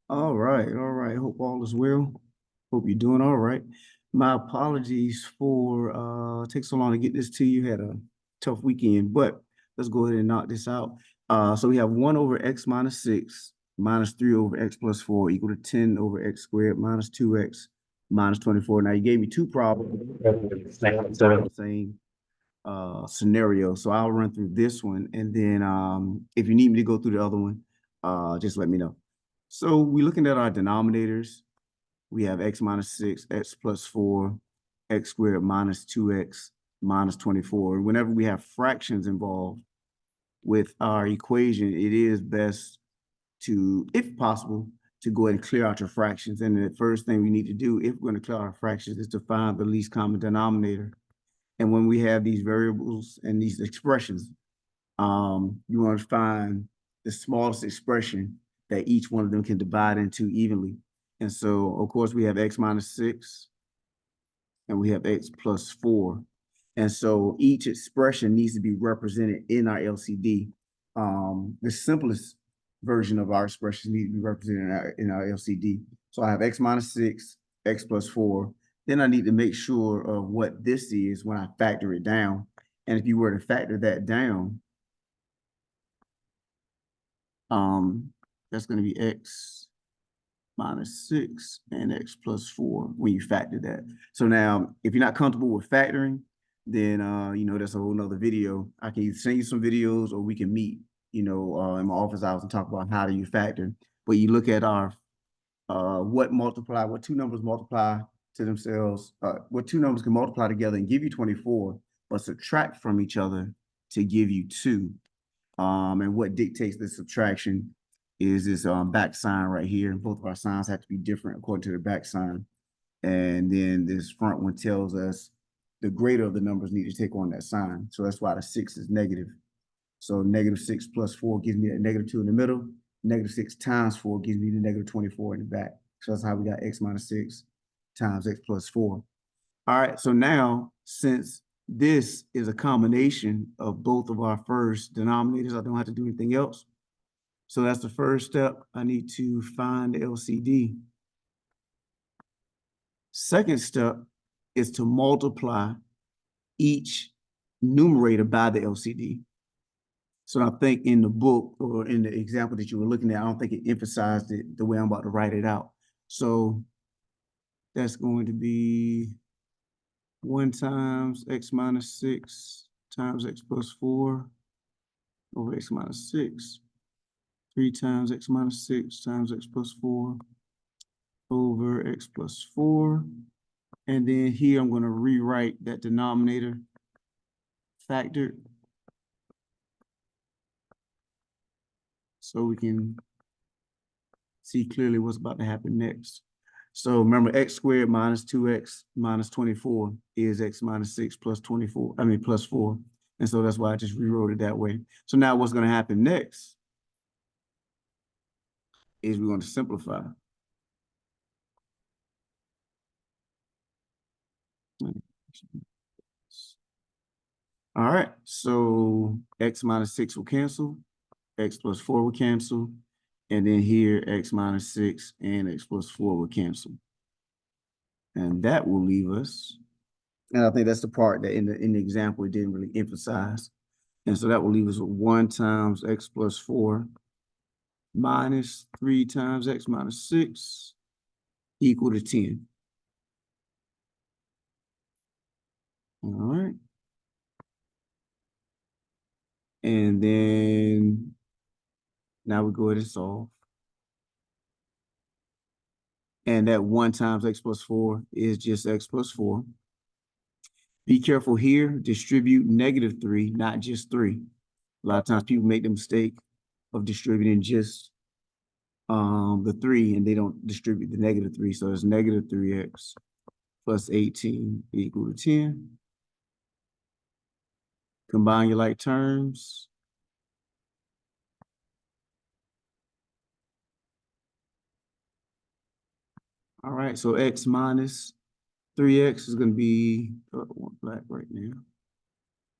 All right, all right. Hope all is well. Hope you're doing all right. My apologies for take so long to get this to you. Had a tough weekend, but let's go ahead and knock this out. So we have 1 over x minus 6 minus 3 over x plus 4 equal to 10 over x squared minus 2x minus 24. Now you gave me two problems, same scenario. So I'll run through this one, and then if you need me to go through the other one, just let me know. So we're looking at our denominators. We have x minus 6, x plus 4, x squared minus 2x minus 24. Whenever we have fractions involved with our equation, it is best to, if possible, to go ahead and clear out your fractions. And the first thing we need to do, if we're going to clear our fractions, is to find the least common denominator. And when we have these variables and these expressions, you want to find the smallest expression that each one of them can divide into evenly. And so, of course, we have x minus 6 and we have x plus 4. And so each expression needs to be represented in our LCD. The simplest version of our expression needs to be represented in our LCD. So I have x minus 6, x plus 4. Then I need to make sure of what this is when I factor it down. And if you were to factor that down, that's going to be x minus 6 and x plus 4 when you factor that. So now, if you're not comfortable with factoring, then that's a whole nother video. I can either send you some videos or we can meet, in my office hours and talk about how do you factor. But you look at our what two numbers multiply to themselves, what two numbers can multiply together and give you 24, but subtract from each other to give you 2. And what dictates the subtraction is this back sign right here. Both of our signs have to be different according to the back sign. And then this front one tells us the greater of the numbers need to take on that sign. So that's why the 6 is negative. So negative 6 plus 4 gives me a negative 2 in the middle. Negative 6 times 4 gives me the negative 24 in the back. So that's how we got x minus 6 times x plus 4. All right, so now since this is a combination of both of our first denominators, I don't have to do anything else. So that's the first step. I need to find the LCD. Second step is to multiply each numerator by the LCD. So I think in the book or in the example that you were looking at, I don't think it emphasized it the way I'm about to write it out. So that's going to be 1 times x minus 6 times x plus 4 over x minus 6. 3 times x minus 6 times x plus 4 over x plus 4. And then here I'm going to rewrite that denominator factored so we can see clearly what's about to happen next. So remember, x squared minus 2x minus 24 is x minus 6 plus 24, plus 4. And so that's why I just rewrote it that way. So now what's going to happen next is we're going to simplify. All right, so x minus 6 will cancel, x plus 4 will cancel, and then here x minus 6 and x plus 4 will cancel. And that will leave us, and I think that's the part that in the example it didn't really emphasize. And so that will leave us with 1 times x plus 4 minus 3 times x minus 6 equal to 10. All right. And then now we go ahead and solve. And that 1 times x plus 4 is just x plus 4. Be careful here, distribute negative 3, not just 3. A lot of times people make the mistake of distributing just the 3 and they don't distribute the negative 3. So it's negative 3x plus 18 equal to 10. Combine your like terms. All right, so x minus 3x is going to be, I want black right now,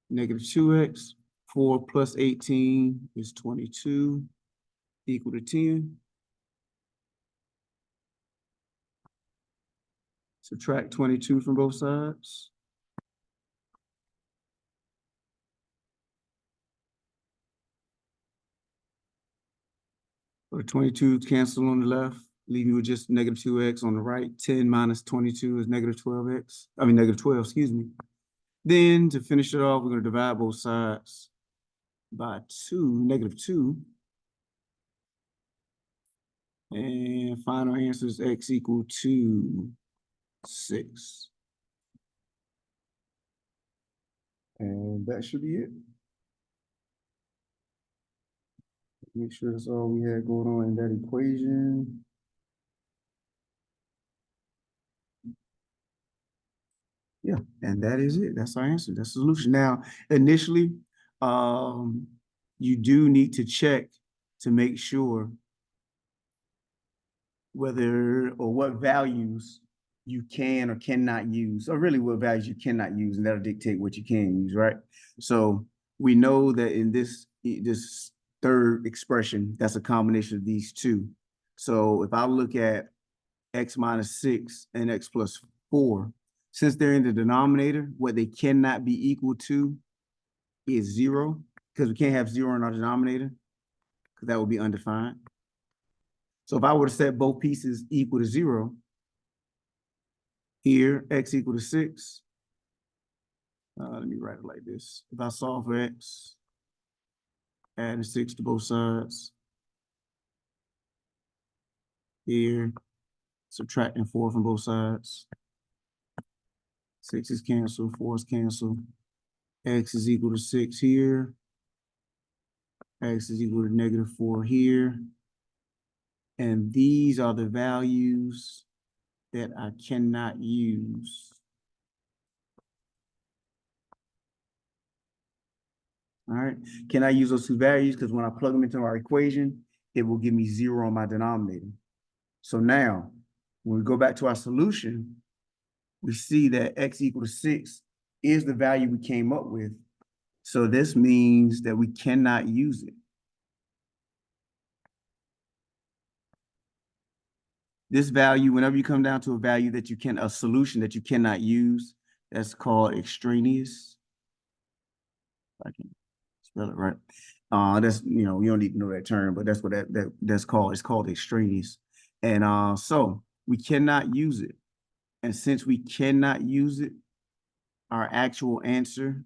negative 2x. 4 plus 18 is 22 equal to 10. Subtract 22 from both sides. So 22 cancel on the left, leaving you with just negative 2x on the right. 10 minus 22 is negative 12x. I mean, negative 12, excuse me. Then to finish it off, we're going to divide both sides by 2, negative 2. And final answer is x equal to 6. And that should be it. Make sure that's all we had going on in that equation. Yeah, and that is it. That's our answer. That's the solution. Now, initially, you do need to check to make sure whether or what values you can or cannot use, or really what values you cannot use, and that'll dictate what you can use, right? So we know that in this third expression, that's a combination of these two. So if I look at x minus 6 and x plus 4, since they're in the denominator, what they cannot be equal to is 0, because we can't have 0 in our denominator, because that would be undefined. So if I were to set both pieces equal to 0, here, x equal to 6, let me write it like this. If I solve for x, adding 6 to both sides, here, subtracting 4 from both sides, 6 is canceled, 4 is canceled, x is equal to 6 here, x is equal to negative 4 here, and these are the values that I cannot use. All right, can I use those two values? Because when I plug them into our equation, it will give me 0 on my denominator. So now, when we go back to our solution, we see that x equal to 6 is the value we came up with. So this means that we cannot use it. This value, whenever you come down to a value that a solution that you cannot use, that's called extraneous. If I can spell it right. That's, you don't need to know that term, but that's what that's called. It's called extraneous. And so we cannot use it. And since we cannot use it, our actual answer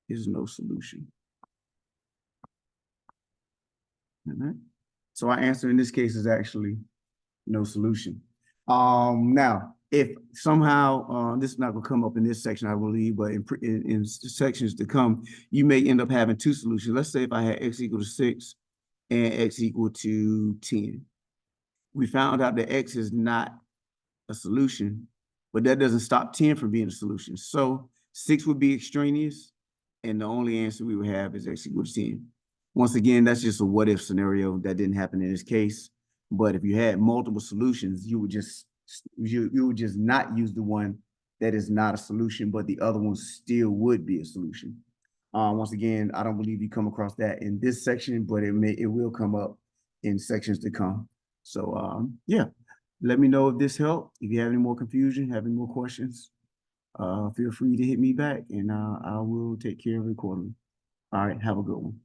is no solution. All right. So our answer in this case is actually no solution. Now, if somehow this is not going to come up in this section, I believe, but in sections to come, you may end up having two solutions. Let's say if I had x equal to 6 and x equal to 10. We found out that x is not a solution, but that doesn't stop 10 from being a solution. So 6 would be extraneous, and the only answer we would have is x equal to 10. Once again, that's just a what if scenario that didn't happen in this case. But if you had multiple solutions, you would just not use the one that is not a solution, but the other one still would be a solution. Once again, I don't believe you come across that in this section, but it will come up in sections to come. So yeah, let me know if this helped. If you have any more confusion, have any more questions, feel free to hit me back, and I will take care of it accordingly. All right, have a good one.